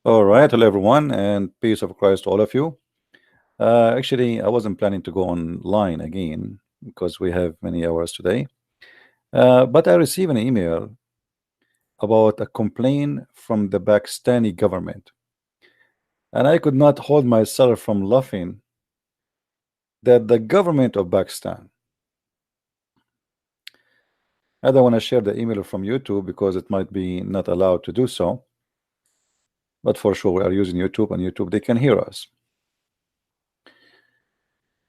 All right, hello everyone, and peace of Christ to all of you. Actually, I wasn't planning to go online again because we have many hours today. But I received an email about a complaint from the Pakistani government, and I could not hold myself from laughing that the government of Pakistan. I don't want to share the email from YouTube because it might be not allowed to do so. But for sure, we are using YouTube, and YouTube they can hear us.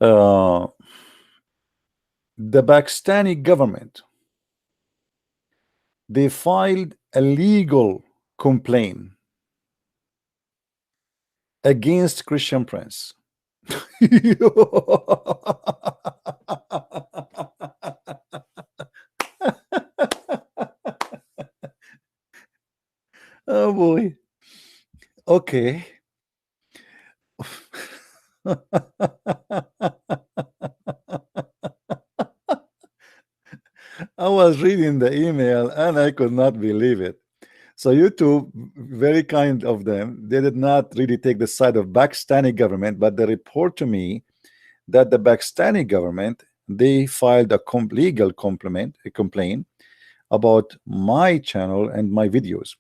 Uh, the Pakistani government, they filed a legal complaint against Christian Prince. Oh boy. Okay. I was reading the email and I could not believe it. So YouTube, very kind of them, they did not really take the side of Pakistani government, but they report to me that the Pakistani government, they filed a legal complaint about my channel and my videos.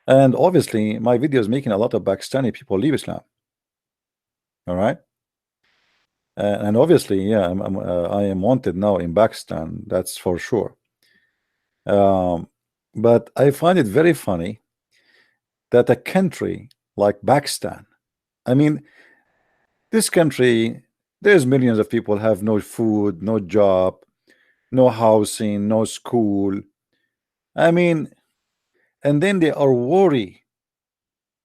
And obviously my videos making a lot of Pakistani people leave Islam. All right. And obviously, yeah, I am wanted now in Pakistan, that's for sure. But I find it very funny that a country like Pakistan, I mean, this country, there's millions of people have no food, no job, no housing, no school. I mean, and then they are worried.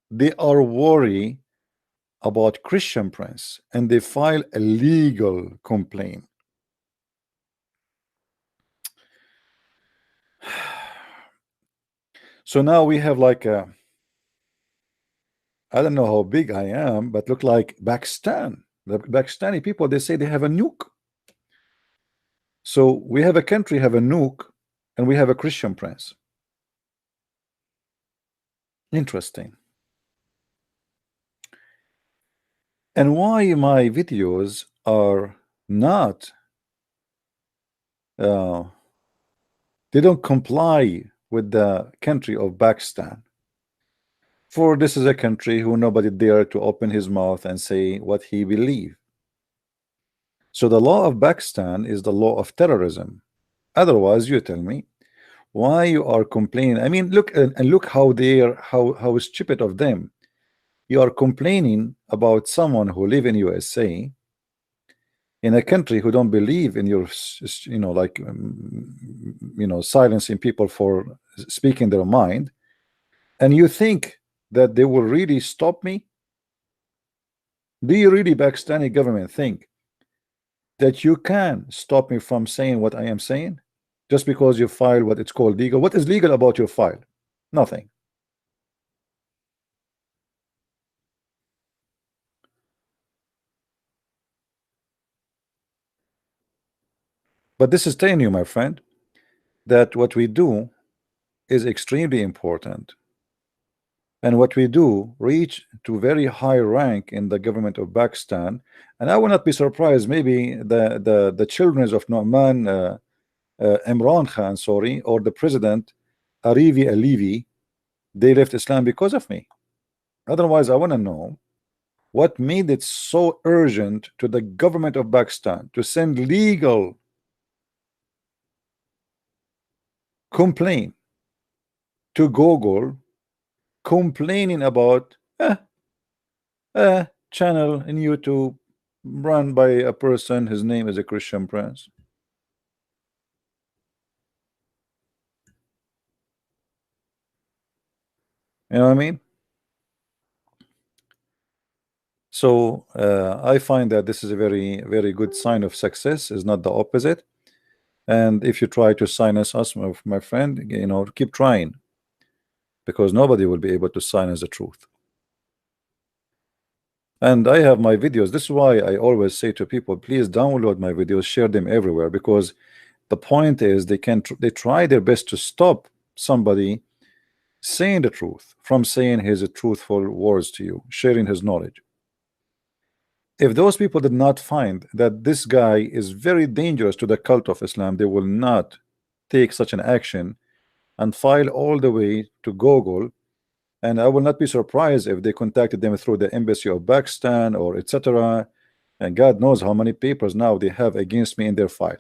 They are worried about Christian Prince, and they file a legal complaint. So now we have like a, I don't know how big I am, but look like Pakistan. The Pakistani people, they say they have a nuke. So we have a country have a nuke, and we have a Christian Prince. Interesting. And why my videos are not they don't comply with the country of Pakistan. For this is a country who nobody dare to open his mouth and say what he believe. So the law of Pakistan is the law of terrorism. Otherwise, you tell me why you are complaining. I mean, look and look how they're how stupid of them. You are complaining about someone who live in USA, in a country who don't believe in your, like, silencing people for speaking their mind, and you think that they will really stop me? Do you really, Pakistani government, think that you can stop me from saying what I am saying just because you file what it's called legal? What is legal about your file? Nothing. But this is telling you, my friend, that what we do is extremely important, and what we do reach to very high rank in the government of Pakistan. And I will not be surprised, maybe the children of Nu'man, Imran Khan, sorry, or the president Arivi Alivi, they left Islam because of me. Otherwise, I want to know what made it so urgent to the government of Pakistan to send legal complaint to Google, complaining about a channel in YouTube run by a person, his name is a Christian Prince. You know what I mean? So I find that this is a very, very good sign of success, is not the opposite. And if you try to silence us, my friend, keep trying, because nobody will be able to silence the truth. And I have my videos. This is why I always say to people, please download my videos, share them everywhere, because the point is they try their best to stop somebody saying the truth, from saying his truthful words to you, sharing his knowledge. If those people did not find that this guy is very dangerous to the cult of Islam, they will not take such an action and file all the way to Google. And I will not be surprised if they contacted them through the embassy of Pakistan or etc. And God knows how many papers now they have against me in their file.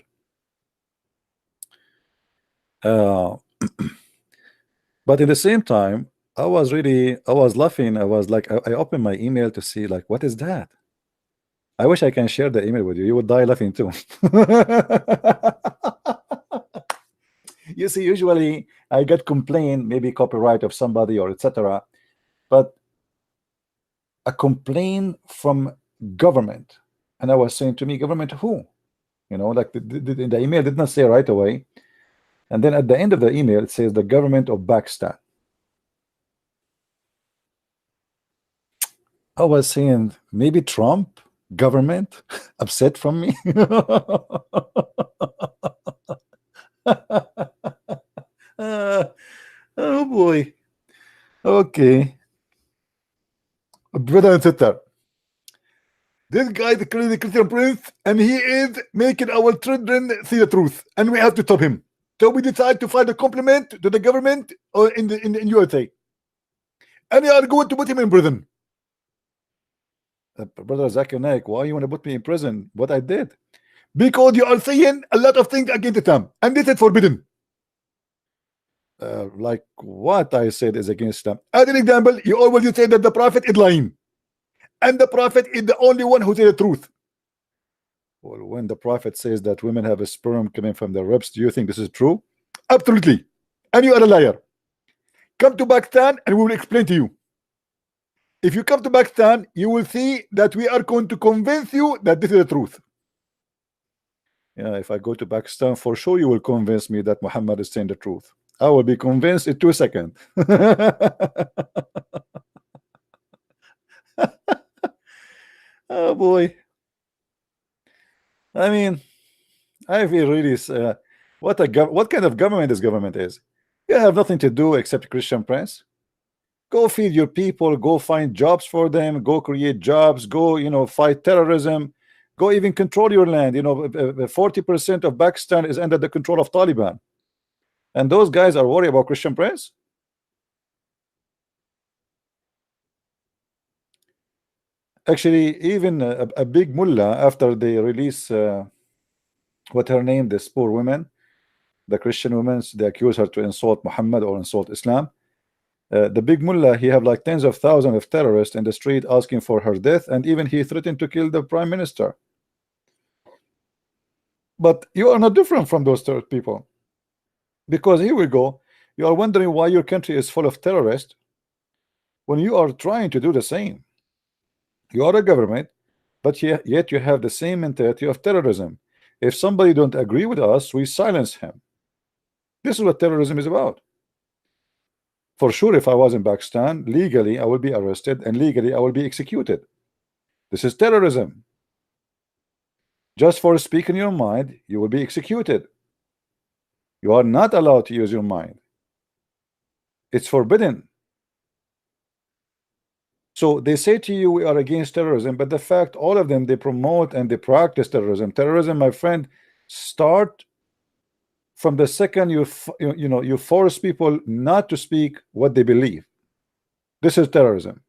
But at the same time, I was laughing. I was like, I opened my email to see like, what is that? I wish I can share the email with you. You would die laughing too. You see, usually I get complaint, maybe copyright of somebody or etc. But a complaint from government, and I was saying to me, government who? You know, like the email did not say right away, and then at the end of the email it says the government of Pakistan. I was saying maybe Trump government upset from me. Oh boy. Okay, brother and sister, this guy the crazy Christian prince, and he is making our children see the truth, and we have to stop him. So we decide to file a compliment to the government in USA, and we are going to put him in prison. Brother Zakir Naik, why you want to put me in prison? What I did? Because you are saying a lot of things against Islam, and this is forbidden. Like what I said is against Islam. As an example, you always say that the prophet is lying, and the prophet is the only one who says the truth. Well, when the prophet says that women have a sperm coming from their ribs, do you think this is true? Absolutely. And you are a liar. Come to Pakistan and we will explain to you. If you come to Pakistan, you will see that we are going to convince you that this is the truth. Yeah, if I go to Pakistan, for sure you will convince me that Muhammad is saying the truth. I will be convinced in 2 seconds. Oh boy. I mean, I feel really what kind of government this government is. You have nothing to do except Christian Prince. Go feed your people, go find jobs for them, go create jobs, go, you know, fight terrorism, go even control your land. You know, 40% of Pakistan is under the control of Taliban. And those guys are worried about Christian Prince? Actually, even a big mullah, after they release what her name, this poor woman, the Christian women, they accuse her to insult Muhammad or insult Islam. The big mullah, he have like tens of thousands of terrorists in the street asking for her death, and even he threatened to kill the prime minister. But you are not different from those people, because here we go, you are wondering why your country is full of terrorists when you are trying to do the same. You are a government, but yet you have the same mentality of terrorism. If somebody don't agree with us, we silence him. This is what terrorism is about. For sure, if I was in Pakistan, legally I will be arrested and legally I will be executed. This is terrorism. Just for speaking your mind, you will be executed. You are not allowed to use your mind. It's forbidden. So they say to you, we are against terrorism, but the fact all of them, they promote and they practice terrorism. Terrorism, my friend, start from the second you force people not to speak what they believe. This is terrorism.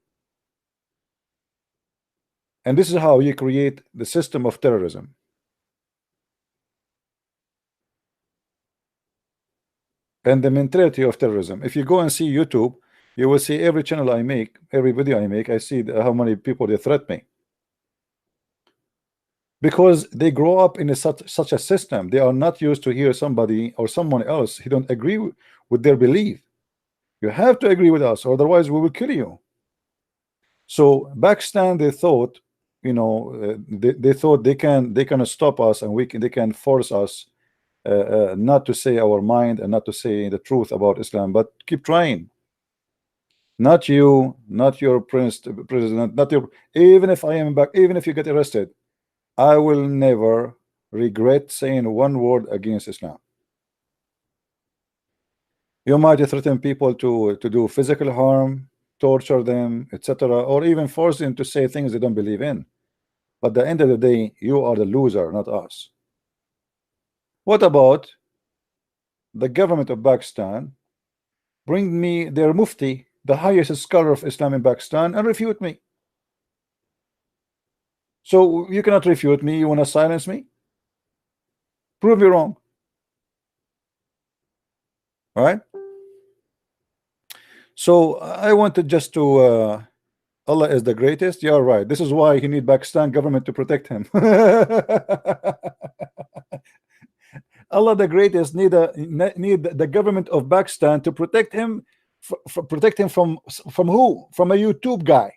And this is how you create the system of terrorism. And the mentality of terrorism. If you go and see YouTube, you will see every channel I make, every video I make, I see how many people they threat me. Because they grow up in such a system. They are not used to hear somebody or someone else who don't agree with their belief. You have to agree with us, otherwise we will kill you. So Pakistan, they thought, you know, they thought they can stop us, and they can force us not to say our mind and not to say the truth about Islam. But keep trying. Not you, not your president, not your. Even if I am back, even if you get arrested, I will never regret saying one word against Islam. You might threaten people to do physical harm, torture them, etc., or even force them to say things they don't believe in. But at the end of the day, you are the loser, not us. What about the government of Pakistan? Bring me their mufti, the highest scholar of Islam in Pakistan, and refute me. So you cannot refute me. You want to silence me? Prove me wrong. All right. So I wanted just to Allah is the greatest. You're right. This is why he need Pakistan government to protect him. Allah the greatest need the government of Pakistan to protect him, from who? From a YouTube guy.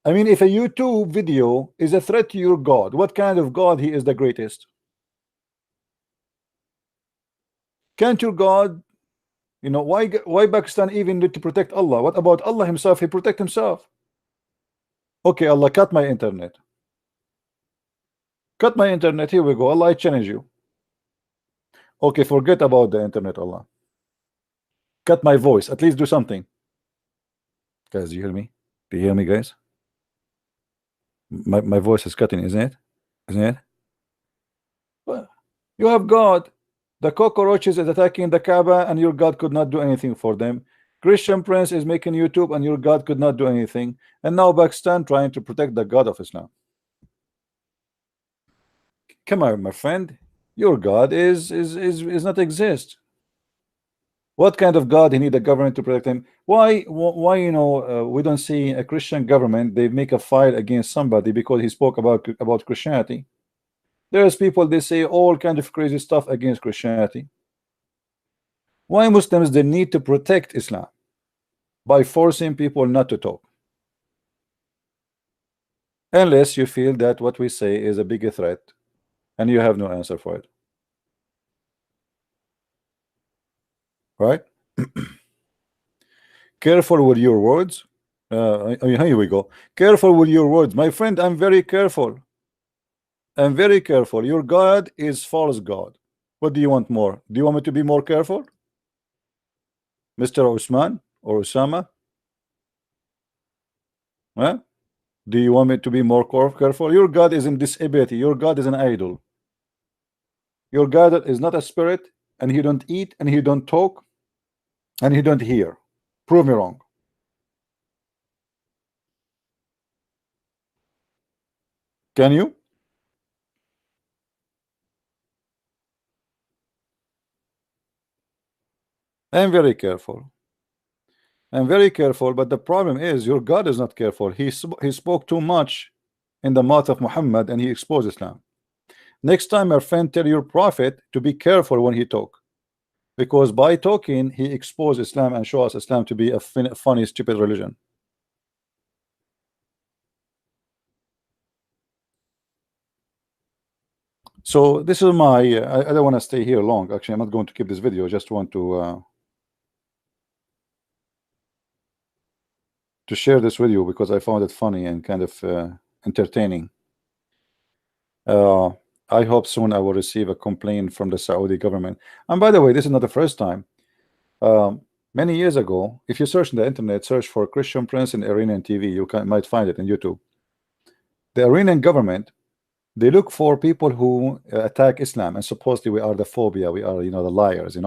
I mean, if a YouTube video is a threat to your God, what kind of God he is the greatest? Can't your God, why Pakistan even need to protect Allah? What about Allah himself? He protect himself. Okay, Allah, cut my internet. Cut my internet. Here we go. Allah, I challenge you. Okay, forget about the internet, Allah. Cut my voice. At least do something. Guys, do you hear me? Do you hear me, guys? My voice is cutting, isn't it? Isn't it? Well, you have God. The cockroaches is attacking the Kaaba, and your God could not do anything for them. Christian Prince is making YouTube, and your God could not do anything. And now Pakistan trying to protect the God of Islam. Come on, my friend. Your God is not exist. What kind of God he need the government to protect him? Why we don't see a Christian government they make a fight against somebody because he spoke about Christianity? There's people they say all kind of crazy stuff against Christianity. Why Muslims they need to protect Islam by forcing people not to talk? Unless you feel that what we say is a big threat and you have no answer for it. Right? Careful with your words. Here we go. Careful with your words, my friend. I'm very careful. I'm very careful. Your God is false God. What do you want more? Do you want me to be more careful, Mr. Usman or Osama? Huh? Do you want me to be more careful? Your God is in disability. Your God is an idol. Your God is not a spirit, and he don't eat, and he don't talk, and he don't hear. Prove me wrong. Can you? I'm very careful. I'm very careful, but the problem is your God is not careful. He spoke too much in the mouth of Muhammad, and he exposed Islam. Next time, my friend, tell your prophet to be careful when he talk, because by talking he exposed Islam and show us Islam to be a funny, stupid religion. So this is my I don't want to stay here long. Actually, I'm not going to keep this video. I just want to share this with you because I found it funny and kind of entertaining. I hope soon I will receive a complaint from the Saudi government. And by the way, this is not the first time. Many years ago, if you search in the internet, search for Christian Prince in Iranian TV, you might find it in YouTube. The Iranian government, they look for people who attack Islam, and supposedly we are the phobia, we are the liars,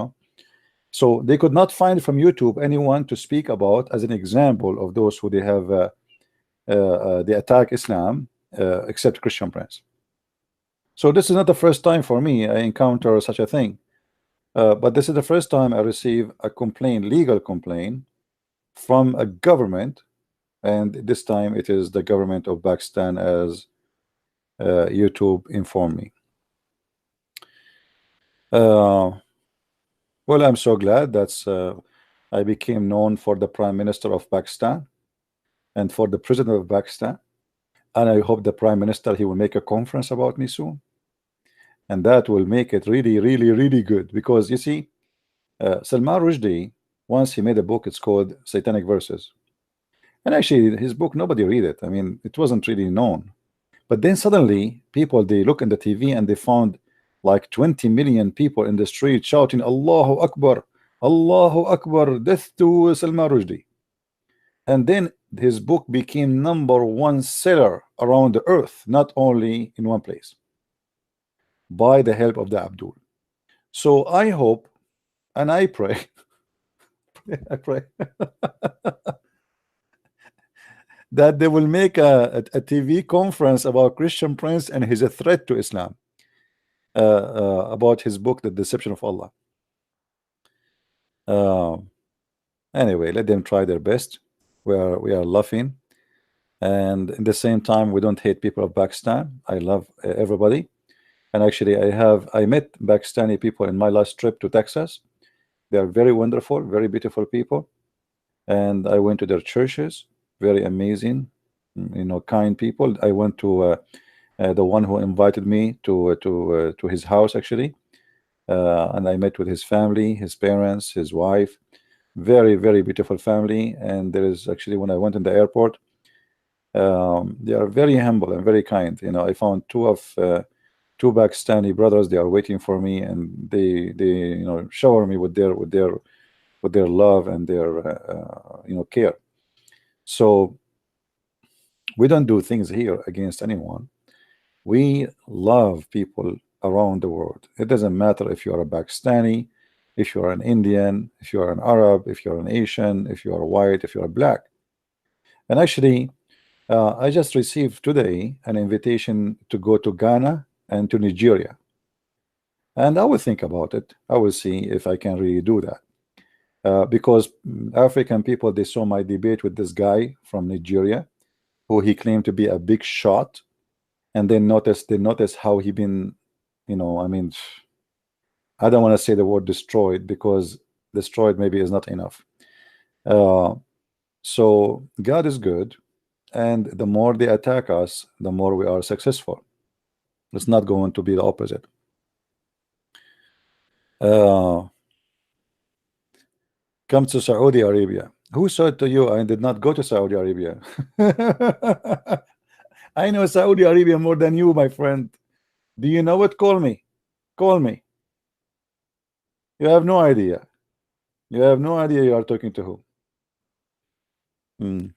So they could not find from YouTube anyone to speak about as an example of those who they have they attack Islam, except Christian Prince. So this is not the first time for me I encounter such a thing, but this is the first time I receive a complaint, legal complaint, from a government, and this time it is the government of Pakistan, as YouTube informed me. Well, I'm so glad that's I became known for the Prime Minister of Pakistan and for the President of Pakistan, and I hope the Prime Minister he will make a conference about me soon, and that will make it really, really, really good. Because you see, Salman Rushdie, once he made a book, it's called Satanic Verses, and actually his book nobody read it. I mean, it wasn't really known, but then suddenly people they look in the TV and they found like 20 million people in the street shouting Allahu Akbar, Allahu Akbar, death to Salman Rushdie. And then his book became #1 seller around the earth, not only in one place, by the help of the Abdul. So I hope and I pray, I pray that they will make a TV conference about Christian Prince and his threat to Islam, about his book, The Deception of Allah. Anyway, let them try their best. We are laughing, and in the same time, we don't hate people of Pakistan. I love everybody, and actually, I met Pakistani people in my last trip to Texas. They are very wonderful, very beautiful people, and I went to their churches. Very amazing, kind people. I went to the one who invited me to his house actually, and I met with his family, his parents, his wife. Very, very beautiful family. And there is actually, when I went in the airport, they are very humble and very kind. I found two Pakistani brothers. They are waiting for me, and they shower me with their love and their care. So we don't do things here against anyone. We love people around the world. It doesn't matter if you are a Pakistani, if you are an Indian, if you are an Arab, if you are an Asian, if you are white, if you are black. And actually, I just received today an invitation to go to Ghana and to Nigeria. And I will think about it. I will see if I can really do that. Because African people, they saw my debate with this guy from Nigeria, who he claimed to be a big shot. And they noticed how he been, I mean, I don't want to say the word destroyed, because destroyed maybe is not enough. So God is good, and the more they attack us, the more we are successful. It's not going to be the opposite. Come to Saudi Arabia. Who said to you I did not go to Saudi Arabia? I know Saudi Arabia more than you, my friend. Do you know it? Call me. Call me. You have no idea. You have no idea you are talking to who.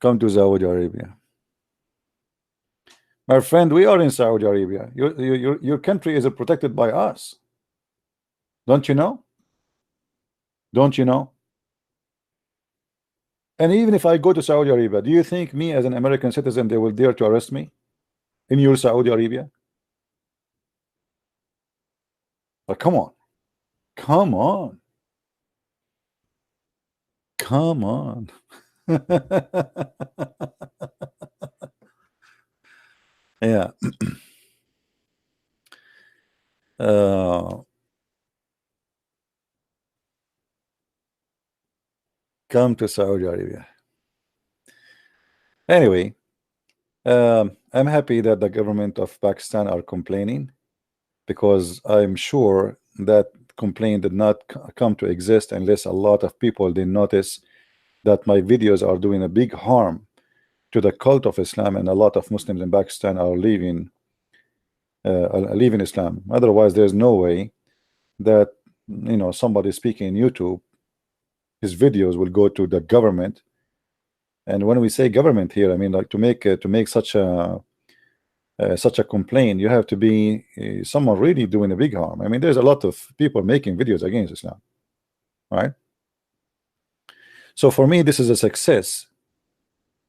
Come to Saudi Arabia. My friend, we are in Saudi Arabia. Your country is protected by us. Don't you know? Don't you know? And even if I go to Saudi Arabia, do you think me as an American citizen, they will dare to arrest me in your Saudi Arabia? But come on. Come on. Come on. Yeah. Come to Saudi Arabia. Anyway, I'm happy that the government of Pakistan are complaining, because I'm sure that complaint did not come to exist unless a lot of people did notice that my videos are doing a big harm to the cult of Islam, and a lot of Muslims in Pakistan are leaving Islam. Otherwise, there's no way that somebody speaking in YouTube, his videos will go to the government. And when we say government here, I mean, like, to make such a complaint, you have to be someone really doing a big harm. I mean, there's a lot of people making videos against Islam, right? So for me, this is a success,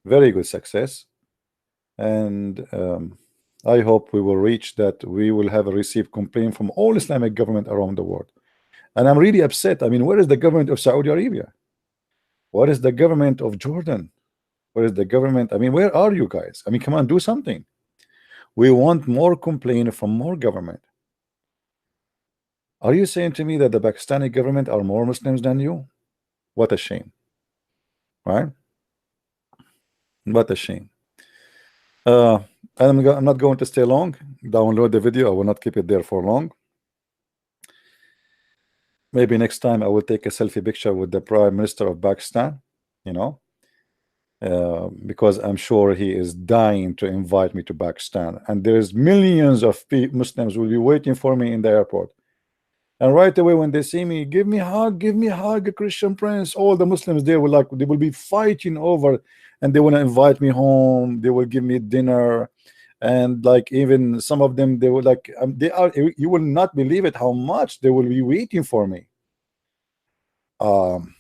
very good success, and I hope we will reach that. We will have a received complaint from all Islamic government around the world. And I'm really upset. I mean, where is the government of Saudi Arabia? What is the government of Jordan? Where is the government? I mean, where are you guys? I mean, come on, do something. We want more complaint from more government. Are you saying to me that the Pakistani government are more Muslims than you? What a shame, right? What a shame. I'm not going to stay long. Download the video. I will not keep it there for long. Maybe next time I will take a selfie picture with the Prime Minister of Pakistan, because I'm sure he is dying to invite me to Pakistan, and there's millions of Muslims will be waiting for me in the airport. And right away when they see me, give me a hug, a Christian Prince. All the Muslims there will like they will be fighting over, and they want to invite me home. They will give me dinner, and like even some of them they will like they are. You will not believe it how much they will be waiting for me. Um,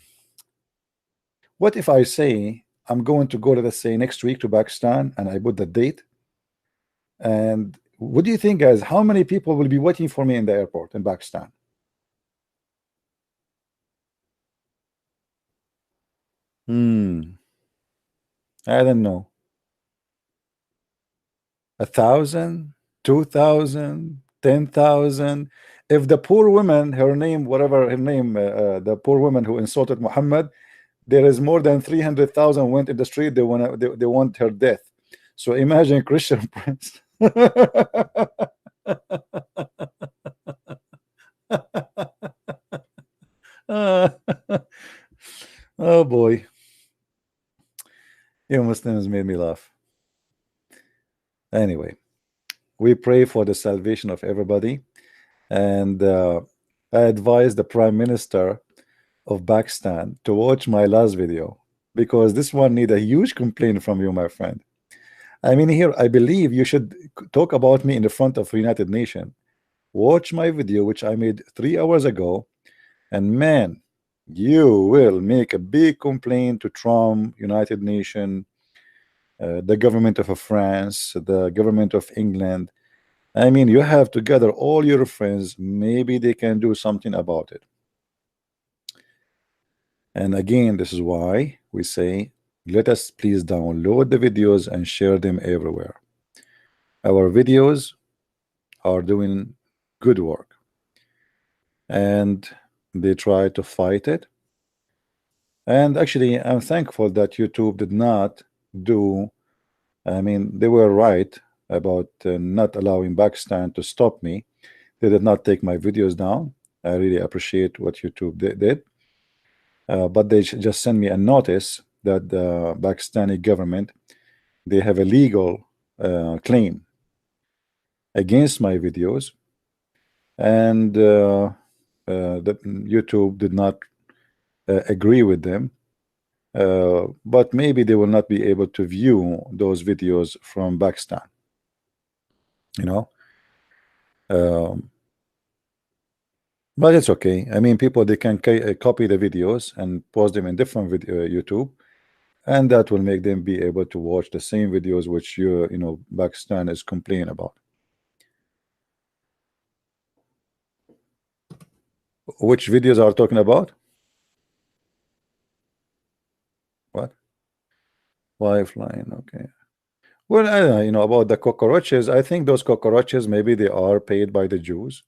what if I say I'm going to go, let's say, next week to Pakistan, and I put the date? And what do you think, guys? How many people will be waiting for me in the airport in Pakistan? Hmm. I don't know. 1,000, 2,000, 10,000. If the poor woman, her name, whatever her name, the poor woman who insulted Muhammad, there is more than 300,000 went in the street. They want her death. So imagine Christian Prince. Uh, oh boy, you Muslims made me laugh. Anyway, we pray for the salvation of everybody, and I advise the Prime Minister of Pakistan to watch my last video, because this one need a huge complaint from you, my friend. I mean, here I believe you should talk about me in the front of United Nations. Watch my video, which I made 3 hours ago, and man, you will make a big complaint to Trump, United Nations, the government of France, the government of England. I mean, you have to gather all your friends. Maybe they can do something about it. And again, this is why we say, let us please download the videos and share them everywhere. Our videos are doing good work, and they try to fight it. And actually, I'm thankful that YouTube did not do, I mean, they were right about not allowing Pakistan to stop me. They did not take my videos down. I really appreciate what YouTube did. But they just sent me a notice that the Pakistani government, they have a legal claim against my videos, and that YouTube did not agree with them. But maybe they will not be able to view those videos from Pakistan, you know. Um, but it's okay. I mean, people, they can copy the videos and post them in different video YouTube, and that will make them be able to watch the same videos which you know Pakistan is complaining about. Which videos are talking about? What? Lifeline, okay. Well, I don't know, about the cockroaches. I think those cockroaches, maybe they are paid by the Jews.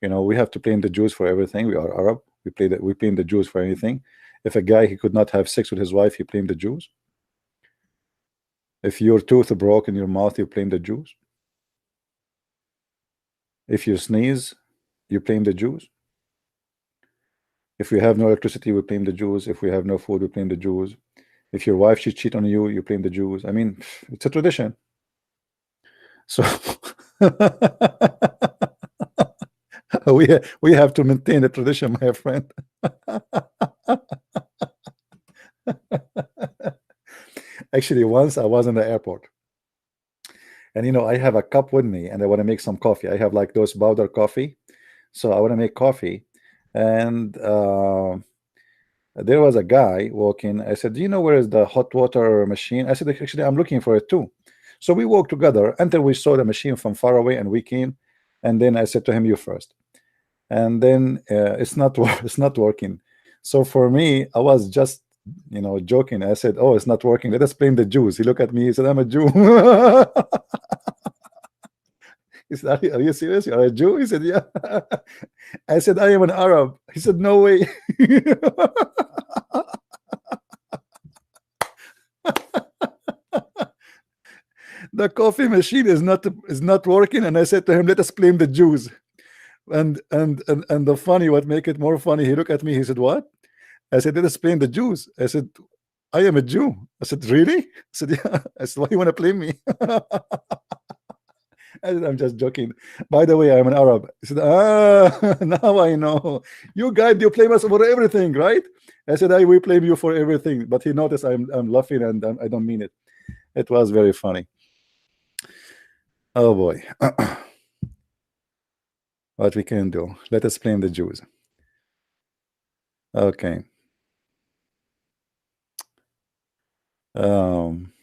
We have to blame the Jews for everything. We are Arab. We blame the Jews for anything. If a guy, he could not have sex with his wife, he blamed the Jews. If your tooth broke in your mouth, you blame the Jews. If you sneeze, you blame the Jews. If we have no electricity, we blame the Jews. If we have no food, we blame the Jews. If your wife, she cheat on you, you blame the Jews. I mean, it's a tradition. So we have to maintain the tradition, my friend. Actually, once I was in the airport, and I have a cup with me, and I want to make some coffee. I have like those powder coffee, so I want to make coffee, and there was a guy walking. I said, "Do you know where is the hot water machine?" I said, "Actually, I'm looking for it too." So we walked together until we saw the machine from far away, and we came. And then I said to him, "You first." And then it's not it's not working. So for me, I was just joking. I said, "Oh, it's not working. Let us blame the Jews." He looked at me. He said, "I'm a Jew." He said, are you serious? You're a Jew? He said, "Yeah." I said, "I am an Arab." He said, "No way." The coffee machine is not working, and I said to him, "Let us blame the Jews." And the funny, what make it more funny, he looked at me. He said, "What?" I said, "Let us blame the Jews." I said, I am a Jew. I said, really? I said, yeah. I said, why you want to play me? I said, I'm just joking. By the way, I'm an Arab. He said, ah, now I know. You guys, you blame us for everything, right? I said, I will blame you for everything. But he noticed I'm laughing and I don't mean it. It was very funny. Oh boy. What we can do? Let us blame the Jews. Okay. Um.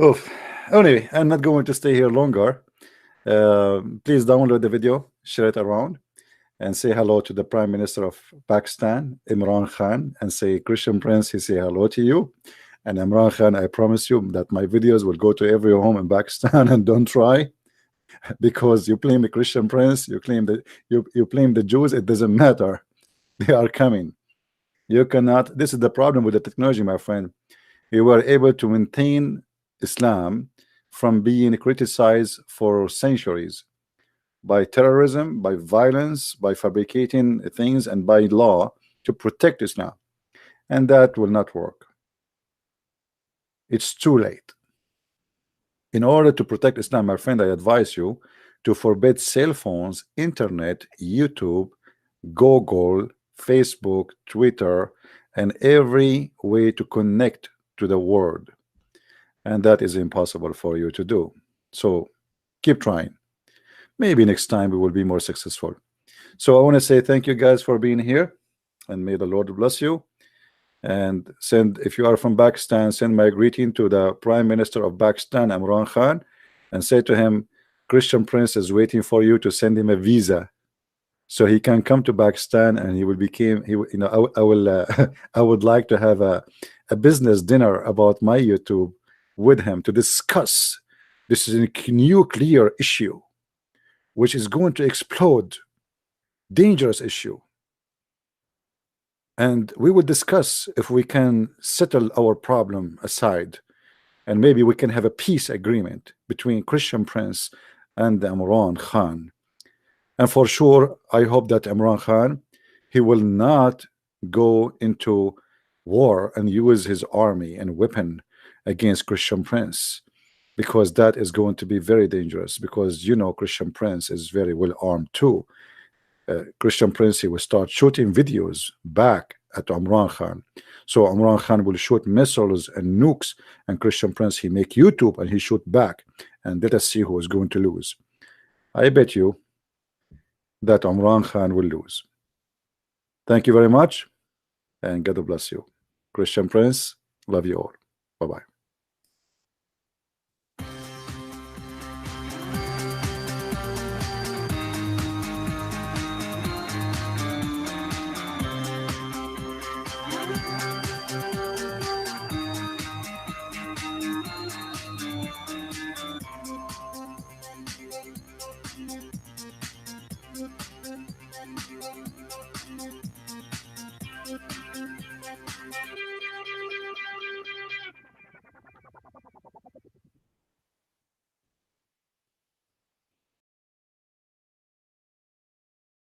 Oof. Anyway, I'm not going to stay here longer. Please download the video, share it around, and say hello to the Prime Minister of Pakistan, Imran Khan, and say, Christian Prince, he say hello to you. And Imran Khan, I promise you that my videos will go to every home in Pakistan, and don't try, because you claim the Christian Prince, you claim that you claim the Jews, it doesn't matter. They are coming. You cannot. This is the problem with the technology, my friend. You were able to maintain Islam from being criticized for centuries by terrorism, by violence, by fabricating things, and by law to protect Islam. And that will not work. It's too late. In order to protect Islam, my friend, I advise you to forbid cell phones, internet, YouTube, Google, Facebook, Twitter, and every way to connect to the world. And that is impossible for you to do. So keep trying. Maybe next time we will be more successful. So I want to say thank you guys for being here, and may the Lord bless you. And send, if you are from Pakistan, send my greeting to the Prime Minister of Pakistan, Imran Khan, and say to him, Christian Prince is waiting for you to send him a visa so he can come to Pakistan, and he will become, he, you know, I will I would like to have a business dinner about my YouTube with him to discuss. This is a nuclear issue which is going to explode, dangerous issue, and we will discuss if we can settle our problem aside, and maybe we can have a peace agreement between Christian Prince and Imran Khan. And for sure, I hope that Imran Khan, he will not go into war and use his army and weapon against Christian Prince, because that is going to be very dangerous, because you know Christian Prince is very well armed too. Christian Prince, he will start shooting videos back at Imran Khan. So Imran Khan will shoot missiles and nukes, and Christian Prince, he make YouTube and he shoot back, and let us see who is going to lose. I bet you that Imran Khan will lose. Thank you very much, and God bless you. Christian Prince, love you all. Bye-bye.